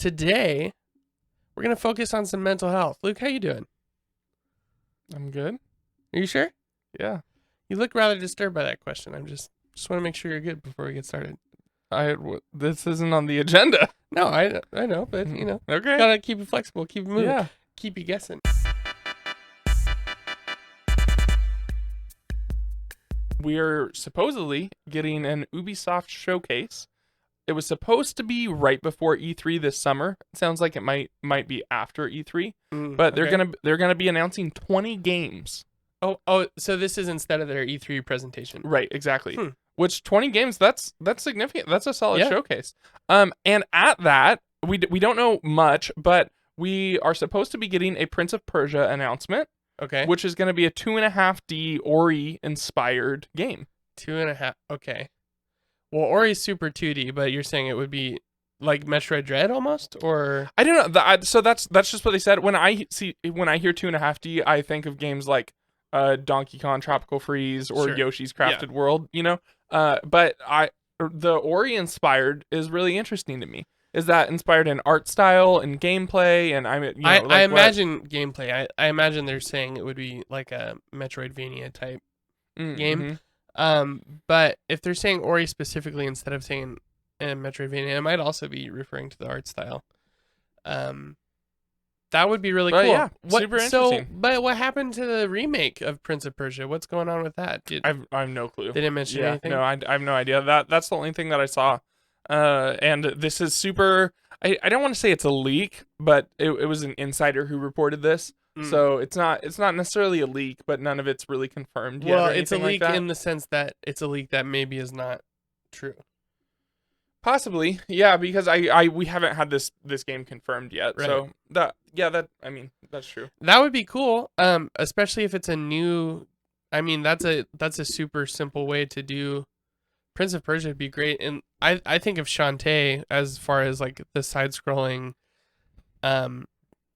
today we're going to focus on some mental health. Luke, how you doing? I'm good. Are you sure? Yeah. You look rather disturbed by that question. I'm just want to make sure you're good before we get started. This isn't on the agenda. No, I know, but Okay. gotta keep it flexible, keep it moving, Yeah. keep you guessing. We're supposedly getting an Ubisoft showcase. It was supposed to be right before E3 this summer. It sounds like it might be after E3, but they're gonna be announcing 20 games. Oh, so this is instead of their E3 presentation. Right, exactly. Which 20 games, that's significant. That's a solid showcase. And at that, we don't know much, but we are supposed to be getting a Prince of Persia announcement. Okay. Which is going to be a 2.5D Ori inspired game. 2.5. Okay. Well, Ori's super 2D, but you're saying it would be like Metroid Dread almost, or I don't know. So that's just what they said. When I hear 2.5D, I think of games like Donkey Kong Tropical Freeze or Yoshi's Crafted World. But the Ori inspired is really interesting to me. Is that inspired in art style and gameplay? And I imagine gameplay. I imagine they're saying it would be like a Metroidvania type game. But if they're saying Ori specifically instead of saying Metroidvania, it might also be referring to the art style. That would be really cool. Yeah, super interesting. But what happened to the remake of Prince of Persia? What's going on with that? I have no clue. They didn't mention anything? No, I have no idea. That's the only thing that I saw. And this is super. I don't want to say it's a leak, but it was an insider who reported this. So it's not necessarily a leak, but none of it's really confirmed yet. Well, it's a leak in the sense that it's a leak that maybe is not true. Possibly, yeah, because we haven't had this game confirmed yet. Right. So that's true. That would be cool. Especially if it's a new. I mean, that's a super simple way to do. Prince of Persia would be great, and I think of Shantae as far as like the side scrolling, and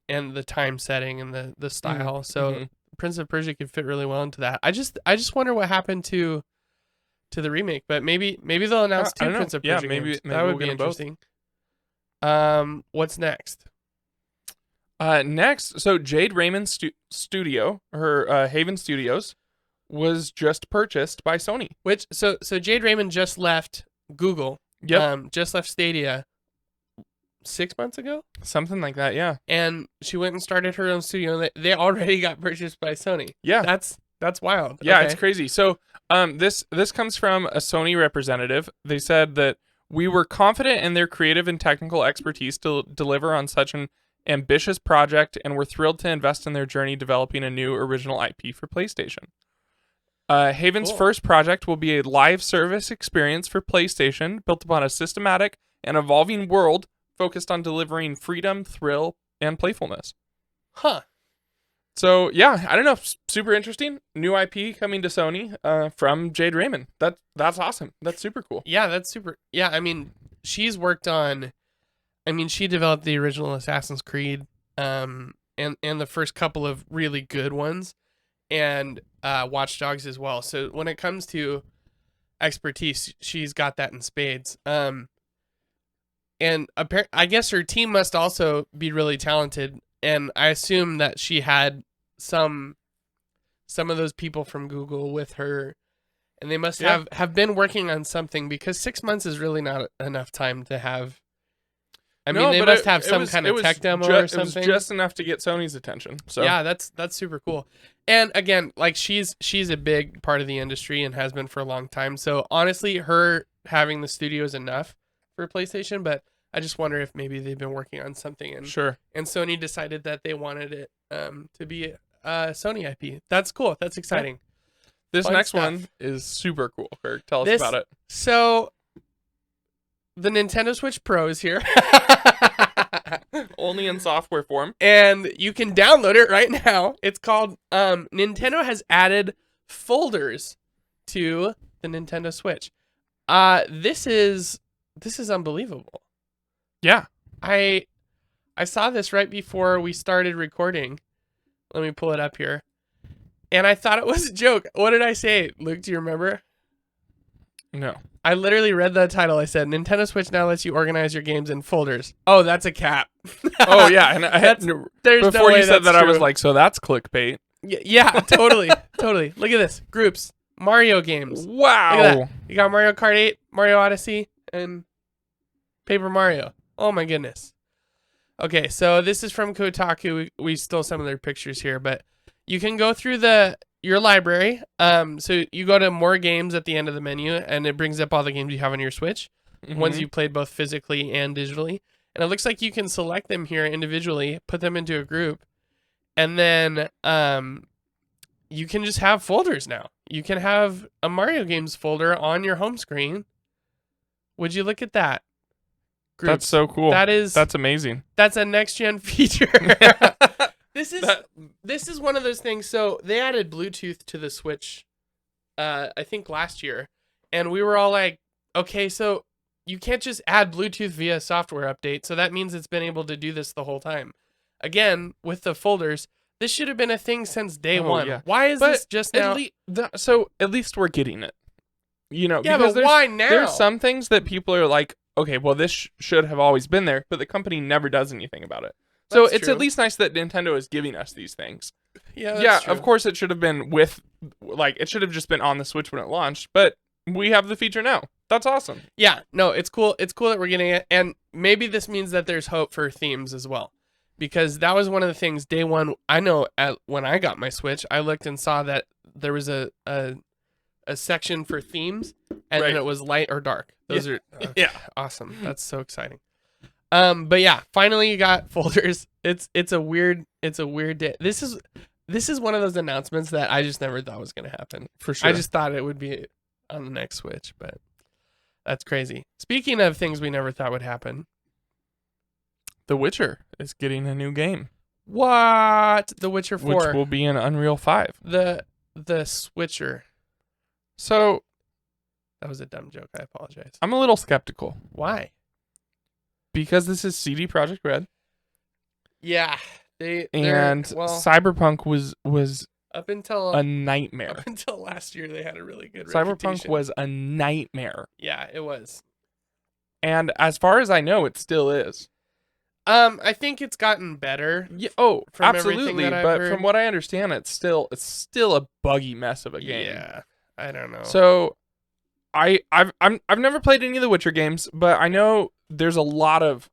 the time setting and the style. So Prince of Persia could fit really well into that. I just wonder what happened to the remake, but maybe they'll announce two Prince of Persia games. Maybe that would be interesting. What's next? Next, so Jade Raymond's studio, her Haven Studios, was just purchased by Sony. Which so Jade Raymond just left Google. Yep. Just left Stadia 6 months ago, something like that. Yeah. And she went and started her own studio. And they already got purchased by Sony. Yeah. That's wild. Yeah, okay. It's crazy. So this comes from a Sony representative. They said that we were confident in their creative and technical expertise to deliver on such an ambitious project, and we're thrilled to invest in their journey developing a new original IP for PlayStation. Haven's first project will be a live service experience for PlayStation built upon a systematic and evolving world focused on delivering freedom, thrill, and playfulness. Huh. So, yeah, I don't know. Super interesting. New IP coming to Sony from Jade Raymond. That's awesome. That's super cool. Yeah, that's super. Yeah, I mean, she's worked on... I mean, she developed the original Assassin's Creed and the first couple of really good ones, and Watch Dogs as well. So when it comes to expertise, she's got that in spades. And I guess her team must also be really talented, and I assume that she had some of those people from Google with her, and they must have been working on something, because 6 months is really not enough time to have. I mean, they must have some kind of tech demo or something. It was just enough to get Sony's attention. So yeah, that's super cool. And again, like she's a big part of the industry and has been for a long time. So honestly, her having the studio is enough for PlayStation, but I just wonder if maybe they've been working on something and Sony decided that they wanted it to be a Sony IP. That's cool. That's exciting. This next one is super cool. Kirk, tell us about it. So the Nintendo Switch Pro is here. Only in software form. And you can download it right now. It's called Nintendo has added folders to the Nintendo Switch. This is unbelievable. Yeah. I saw this right before we started recording. Let me pull it up here. And I thought it was a joke. What did I say? Luke, do you remember? No. I literally read the title. I said, Nintendo Switch now lets you organize your games in folders. Oh, that's a cap. Oh yeah, and There's no before way you said that's that, I was true. like, so that's clickbait. Yeah, totally. Totally. Look at this. Groups. Mario games. Look at Wow. that. You got Mario Kart 8, Mario Odyssey, and Paper Mario. Oh my goodness. Okay, so this is from Kotaku. We stole some of their pictures here, but you can go through your library. So you go to more games at the end of the menu, and it brings up all the games you have on your Switch, ones you played both physically and digitally. And it looks like you can select them here individually, put them into a group, and then you can just have folders now. You can have a Mario games folder on your home screen. Would you look at that? Groups. That's so cool. That's amazing. That's a next gen feature. This is one of those things. So they added Bluetooth to the Switch, I think last year, and we were all like, okay, so you can't just add Bluetooth via software update. So that means it's been able to do this the whole time. Again, with the folders, this should have been a thing since day one. Yeah. Why is this just now? So at least we're getting it. Yeah, because but why now? There's some things that people are like, okay, well, this should have always been there, but the company never does anything about it. So That's it's true. at least nice that Nintendo is giving us these things. Yeah, Yeah, true. of course it should have been it should have just been on the Switch when it launched, but we have the feature now. That's awesome. Yeah, no, it's cool. It's cool that we're getting it, and maybe this means that there's hope for themes as well, because that was one of the things day one. I know when I got my Switch, I looked and saw that there was a section for themes, and then it was light or dark. Those are awesome. That's so exciting. But yeah, finally you got folders. It's a weird day. This is one of those announcements that I just never thought was gonna happen. For sure. I just thought it would be on the next Switch, but that's crazy. Speaking of things we never thought would happen, The Witcher is getting a new game. what? The Witcher 4. Which will be in Unreal 5. The Switcher. So That was a dumb joke. I apologize. I'm a little skeptical Why? because this is CD Projekt Red, Yeah, and Cyberpunk was up until a nightmare. up until last year they had a really good Cyberpunk reputation. was a nightmare, Yeah, it was. and as far as I know, it still is. I think it's gotten better. Yeah, From everything absolutely. that I've But heard. from what I understand, it's still a buggy mess of a game. Yeah, I don't know. So, I've never played any of the Witcher games, but I know there's a lot of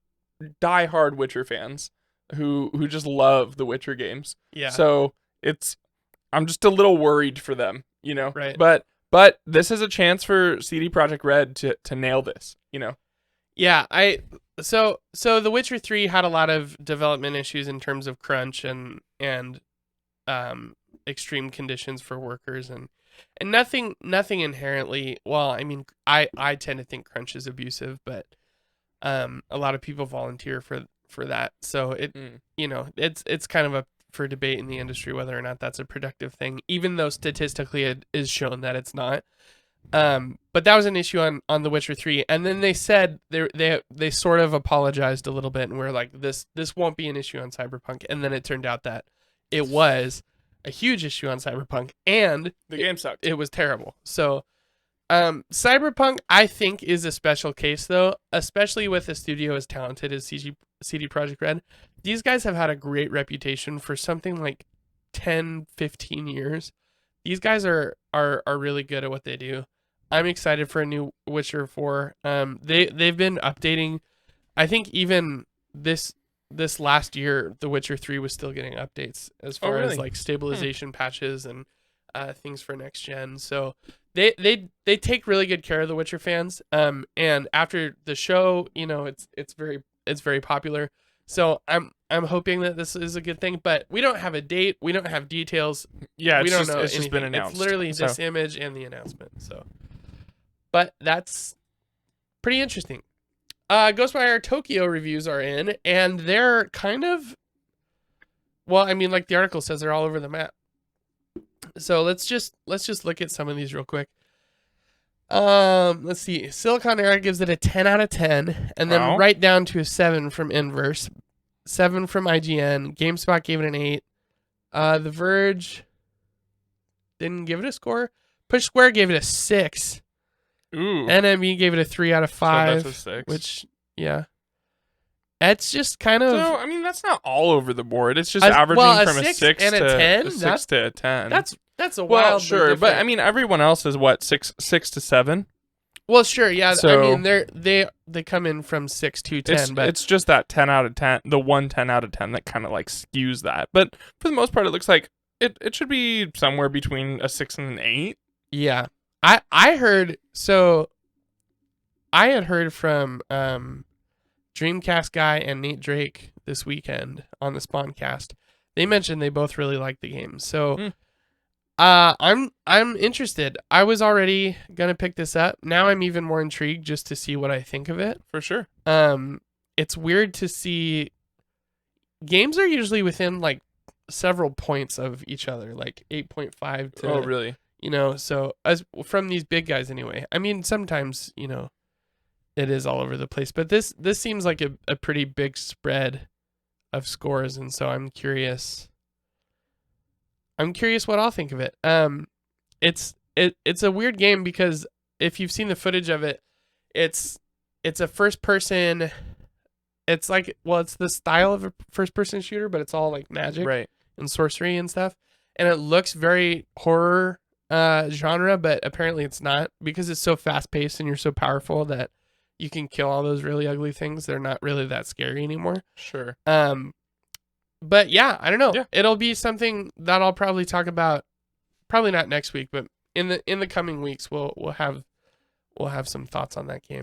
diehard Witcher fans who just love the Witcher games. yeah, So I'm just a little worried for them, Right. But this is a chance for CD Projekt Red to nail this, yeah. So The Witcher 3 had a lot of development issues in terms of crunch and extreme conditions for workers and nothing inherently. Well, I mean, I tend to think crunch is abusive, but a lot of people volunteer for that. So it's kind of up for debate in the industry whether or not that's a productive thing, even though statistically it is shown that it's not. But that was an issue on The Witcher 3, and then they said they sort of apologized a little bit and were like, this won't be an issue on Cyberpunk, and then it turned out that it was a huge issue on Cyberpunk, and the game sucked. it was terrible. So Cyberpunk, I think, is a special case, though, especially with a studio as talented as CD Projekt Red. These guys have had a great reputation for something like 10, 15 years. These guys are really good at what they do. I'm excited for a new Witcher 4. They've been updating. I think even this last year, The Witcher 3 was still getting updates as far as like stabilization patches and things for next gen. So they take really good care of the Witcher fans. And after the show, it's very popular. So I'm hoping that this is a good thing, but we don't have a date. We don't have details. Yeah, we don't know. It's just been anything. announced. It's literally this image and the announcement. So, but that's pretty interesting. Ghostwire Tokyo reviews are in, and they're kind of, well, I mean, like the article says, they're all over the map. So let's just look at some of these real quick. Let's see. Silicon Era gives it a 10 out of 10, and then right down to a 7 from Inverse, 7 from IGN. GameSpot gave it an 8. The Verge didn't give it a score. Push Square gave it a 6. Ooh. NME gave it a 3 out of So 5. that's a 6. Which, yeah. It's just kind of... So, I mean, that's not all over the board. It's just a averaging from a 6 6 and a to 10? a 6 to a 10. That's a well, wild. sure, but I mean, everyone else is what 6 to 7. Well, sure, yeah. So, I mean, they come in from 6 to 10, but it's just that 10 out of 10, the 10 out of 10 that kind of like skews that. But for the most part, it looks like it should be somewhere between a 6 and an 8. yeah. I heard, so I had heard from Dreamcast guy and Nate Drake this weekend on the Spawncast. They mentioned they both really liked the game. So I'm interested. I was already gonna pick this up. Now I'm even more intrigued just to see what I think of it. For sure. It's weird to see. Games are usually within like several points of each other, like 8.5 to. Oh, really? So as from these big guys anyway. I mean, sometimes it is all over the place, but this seems like a pretty big spread of scores, and so I'm curious. I'm curious what I'll think of it. It's a weird game because if you've seen the footage of it, it's a first person. It's like, well, it's the style of a first person shooter, but it's all like magic and sorcery and stuff, and it looks very horror genre, but apparently it's not, because it's so fast paced and you're so powerful that you can kill all those really ugly things. They're not really that scary anymore. Sure. But yeah, I don't know. Yeah. It'll be something that I'll probably talk about, probably not next week, but in the coming weeks we'll have some thoughts on that game.